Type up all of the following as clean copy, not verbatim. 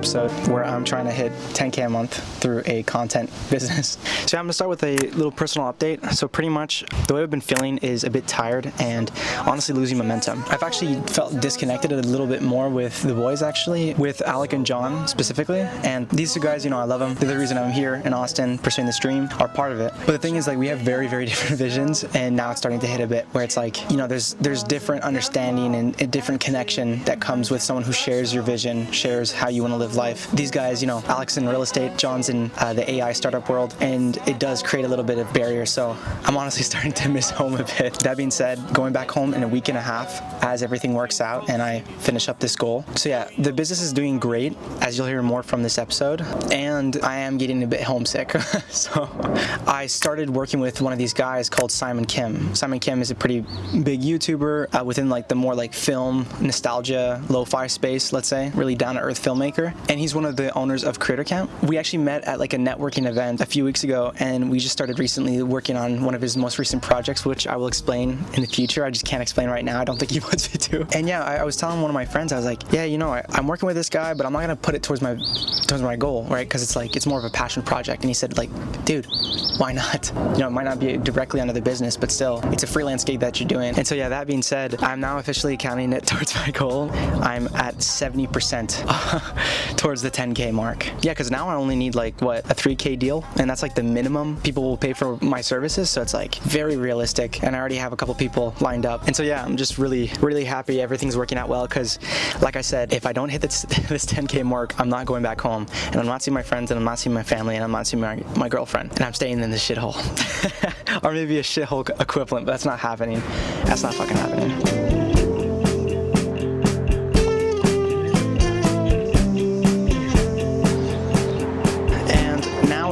episode where I'm trying to hit 10K a month through a content business. So I'm gonna start with a little personal update. So pretty much the way I've been feeling is a bit tired and honestly losing momentum. I've actually felt disconnected a little bit more with the boys, actually, with Alec and John specifically. And these two guys, you know, I love them. They're the reason I'm here in Austin pursuing this dream, are part of it. But the thing is, like, we have very, very different visions, and now it's starting to hit a bit where it's like, you know, there's different understanding and a different connection that comes with someone who shares your vision, shares how you want to live life. These guys, you know, Alex in real estate, John's in the AI startup world, and it does create a little bit of barrier. So I'm honestly starting to miss home a bit. That being said, going back home in a week and a half as everything works out and I finish up this goal. So yeah, the business is doing great, as you'll hear more from this episode, and I am getting a bit homesick. So I started working with one of these guys called Simon Kim. Simon Kim is a pretty big YouTuber within like the more like film, nostalgia, lo-fi space, let's say, really down-to-earth filmmaker. And he's one of the owners of Creator Camp. We actually met at like a networking event a few weeks ago, and we just started recently working on one of his most recent projects, which I will explain in the future. I just can't explain right now. I don't think he wants me to. And yeah, I was telling one of my friends, I was like, yeah, you know, I'm working with this guy, but I'm not gonna put it towards my goal, right? Because it's like, it's more of a passion project. And he said, like, dude, why not? You know, it might not be directly under the business, but still, it's a freelance gig that you're doing. And so yeah, that being said, I'm now officially counting it towards my goal. I'm at 70% towards the 10K mark. Yeah, because now I only need like, what, a 3K deal? And that's like the minimum people will pay for my services. So it's like very realistic. And I already have a couple people lined up. And so yeah, I'm just really, really happy everyth's working out well, because like I said, if I don't hit this 10K mark, I'm not going back home. And I'm not seeing my friends, and I'm not seeing my family, and I'm not seeing my girlfriend. And I'm staying in this shithole. Or maybe a shithole equivalent, but that's not happening. That's not fucking happening.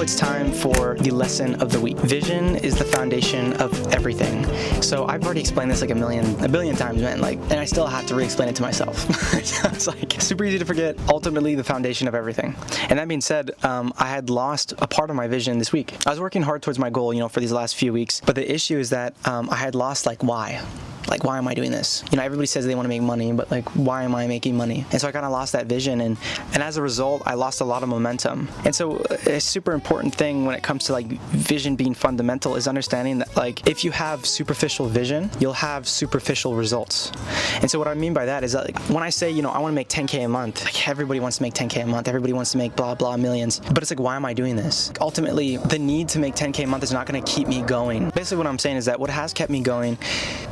It's time for the lesson of the week. Vision is the foundation of everything. So I've already explained this like a billion times, man. Like, and I still have to re-explain it to myself. It's like super easy to forget. Ultimately, the foundation of everything. And that being said, I had lost a part of my vision this week. I was working hard towards my goal, you know, for these last few weeks. But the issue is that I had lost like why. Like, why am I doing this? You know, everybody says they want to make money, but like, why am I making money? And so I kind of lost that vision, and as a result, I lost a lot of momentum. And so a super important thing when it comes to like vision being fundamental is understanding that like, if you have superficial vision, you'll have superficial results. And so what I mean by that is that like, when I say, you know, I want to make 10K a month, like everybody wants to make 10K a month, everybody wants to make blah, blah millions, but it's like, why am I doing this? Like, ultimately, the need to make 10K a month is not going to keep me going. Basically what I'm saying is that what has kept me going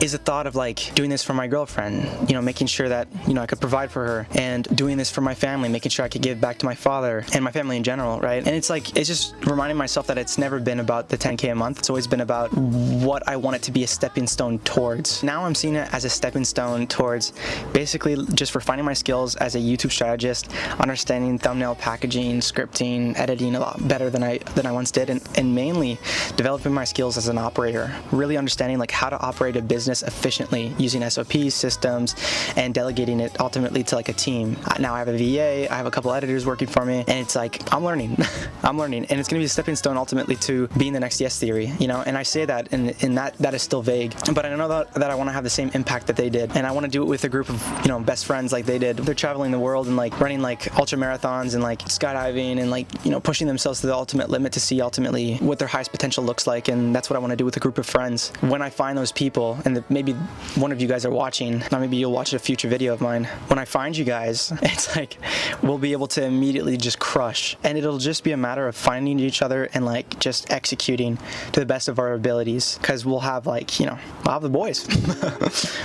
is the thought of like doing this for my girlfriend, you know, making sure that, you know, I could provide for her, and doing this for my family, making sure I could give back to my father and my family in general, right? And it's like, it's just reminding myself that it's never been about the 10K a month. It's always been about what I want it to be a stepping stone towards. Now I'm seeing it as a stepping stone towards basically just refining my skills as a YouTube strategist, understanding thumbnail packaging, scripting, editing a lot better than I once did, and mainly developing my skills as an operator, really understanding like how to operate a business efficiently using SOPs, systems, and delegating it ultimately to like a team. Now I have a VA, I have a couple editors working for me, and it's like, I'm learning. I'm learning, and it's gonna be a stepping stone ultimately to being the next Yes Theory, you know. And I say that, and that is still vague, but I know that I want to have the same impact that they did, and I want to do it with a group of, you know, best friends like they did. They're traveling the world and like running like ultra marathons and like skydiving and like, you know, pushing themselves to the ultimate limit to see ultimately what their highest potential looks like. And that's what I want to do with a group of friends. When I find those people, and maybe one of you guys are watching, or maybe you'll watch a future video of mine, when I find you guys, it's like we'll be able to immediately just crush, and it'll just be a matter of finding each other and like just executing to the best of our abilities, because we'll have like, you know, we'll have the boys.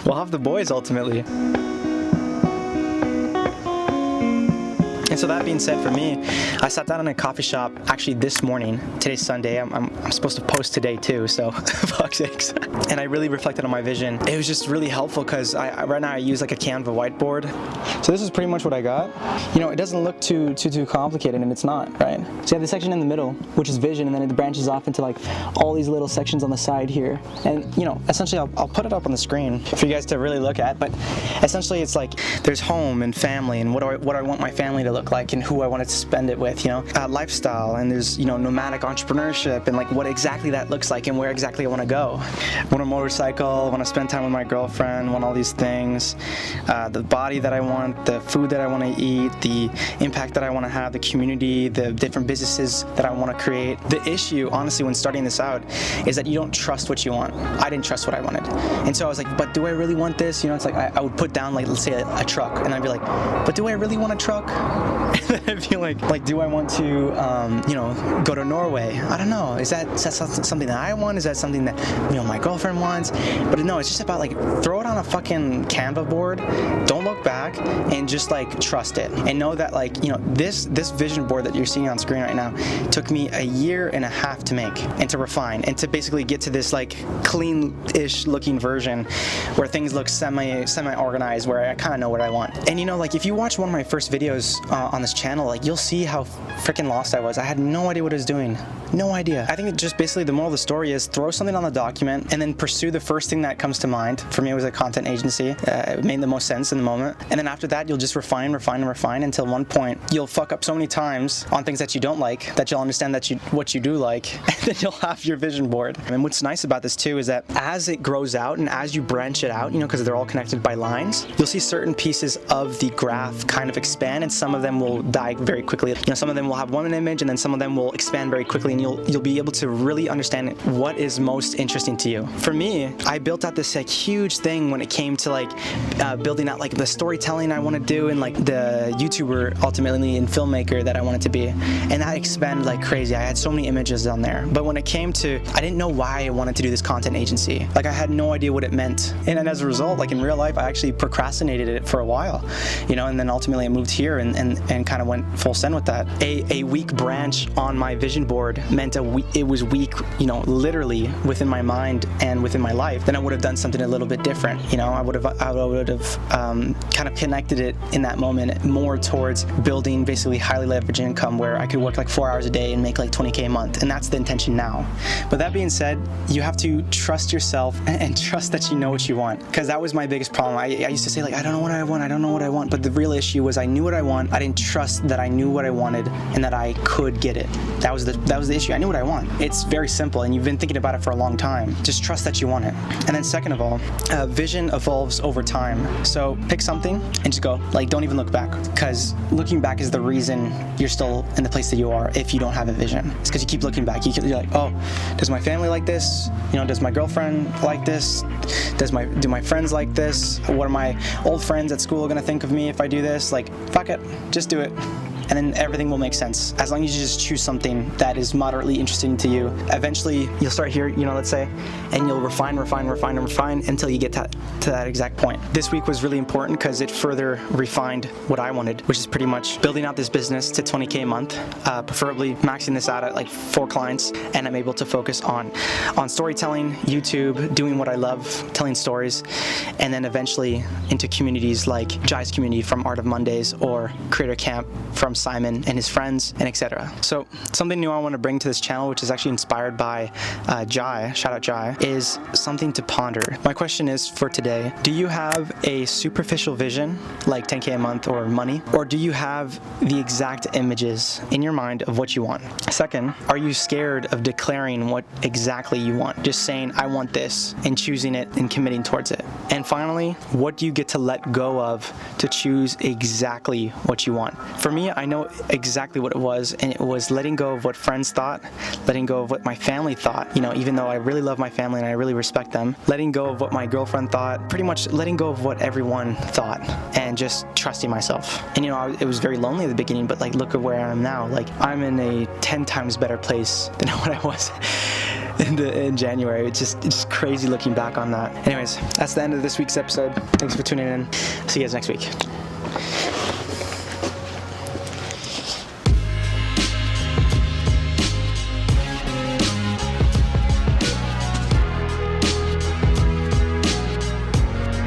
We'll have the boys ultimately. And so that being said, for me, I sat down in a coffee shop actually this morning. Today's Sunday. I'm supposed to post today too, so fuck's sakes. And I really reflected on my vision. It was just really helpful because right now I use like a Canva whiteboard. So this is pretty much what I got. You know, it doesn't look too complicated, and it's not, right? So you have the section in the middle, which is vision, and then it branches off into like all these little sections on the side here. And you know, essentially I'll put it up on the screen for you guys to really look at, but essentially it's like there's home and family and what do I want my family to look look like and who I wanted to spend it with, lifestyle, and there's, nomadic entrepreneurship and like what exactly that looks like and where exactly I want to go. I want a motorcycle, I want to spend time with my girlfriend, I want all these things, the body that I want, the food that I want to eat, the impact that I want to have, the community, the different businesses that I want to create. The issue, honestly, when starting this out is that you don't trust what you want. I didn't trust what I wanted. And so I was like, but do I really want this? It's like I would put down, like, let's say a truck, and I'd be like, but do I really want a truck? And then I'd be like, do I want to, go to Norway? I don't know. Is that something that I want? Is that something that, my girlfriend wants? But no, it's just about like, throw it on a fucking Canva board, don't look back, and just like trust it. And know that like, this vision board that you're seeing on screen right now took me 1.5 years to make and to refine and to basically get to this like clean-ish looking version where things look semi-organized, where I kind of know what I want. And like if you watch one of my first videos on this channel, like you'll see how freaking lost I was. I had no idea what I was doing. No idea. I think it just basically the moral of the story is throw something on the document and then pursue the first thing that comes to mind. For me, it was a content agency. It made the most sense in the moment. And then after that, you'll just refine until one point you'll fuck up so many times on things that you don't like that you'll understand that what you do like, and then you'll have your vision board. And what's nice about this too is that as it grows out and as you branch it out, because they're all connected by lines, you'll see certain pieces of the graph kind of expand, and some of them will die very quickly. Some of them will have one image, and then some of them will expand very quickly, and you'll be able to really understand what is most interesting to you. For me, I built out this like huge thing when it came to like building out like the storytelling I want to do and like the YouTuber ultimately and filmmaker that I wanted to be, and that expanded like crazy. I had so many images on there, but when it came to, I didn't know why I wanted to do this content agency. Like I had no idea what it meant, and then as a result, like in real life, I actually procrastinated it for a while, and then ultimately I moved here and kind of went full send with that. A weak branch on my vision board meant it was weak, literally within my mind and within my life. Then I would have done something a little bit different. I would have kind of connected it in that moment more towards building basically highly leveraged income where I could work like 4 hours a day and make like 20K a month, and that's the intention now. But that being said, you have to trust yourself and trust that you know what you want, because that was my biggest problem. I used to say like, I don't know what I want, but the real issue was I knew what I want. I didn't trust that I knew what I wanted and that I could get it. That was the issue. I knew what I want. It's very simple, and you've been thinking about it for a long time. Just trust that you want it. And then second of all, vision evolves over time. So pick something and just go. Like, don't even look back, because looking back is the reason you're still in the place that you are if you don't have a vision. It's because you keep looking back. You're like, oh, does my family like this? Does my girlfriend like this? Do my friends like this? What are my old friends at school gonna think of me if I do this? Like, fuck it, just do it. And then everything will make sense. As long as you just choose something that is moderately interesting to you, eventually you'll start here, let's say, and you'll refine until you get to that exact point. This week was really important because it further refined what I wanted, which is pretty much building out this business to 20K a month, preferably maxing this out at like 4 clients, and I'm able to focus on storytelling, YouTube, doing what I love, telling stories, and then eventually into communities like Jai's community from Art of Mondays or Creator Camp from Simon and his friends, and etc. So something new I want to bring to this channel, which is actually inspired by Jai, shout out Jai, is something to ponder. My question is for today, do you have a superficial vision like 10K a month or money, or do you have the exact images in your mind of what you want? Second, are you scared of declaring what exactly you want? Just saying, I want this, and choosing it and committing towards it. And finally, what do you get to let go of to choose exactly what you want? For me, I know exactly what it was, and it was letting go of what friends thought, letting go of what my family thought, even though I really love my family and I really respect them, letting go of what my girlfriend thought, pretty much letting go of what everyone thought, and just trusting myself. And it was very lonely at the beginning, but like, look at where I am now. Like, I'm in a 10 times better place than what I was in January. It's just crazy looking back on that. Anyways, that's the end of this week's episode. Thanks for tuning in. See you guys next week.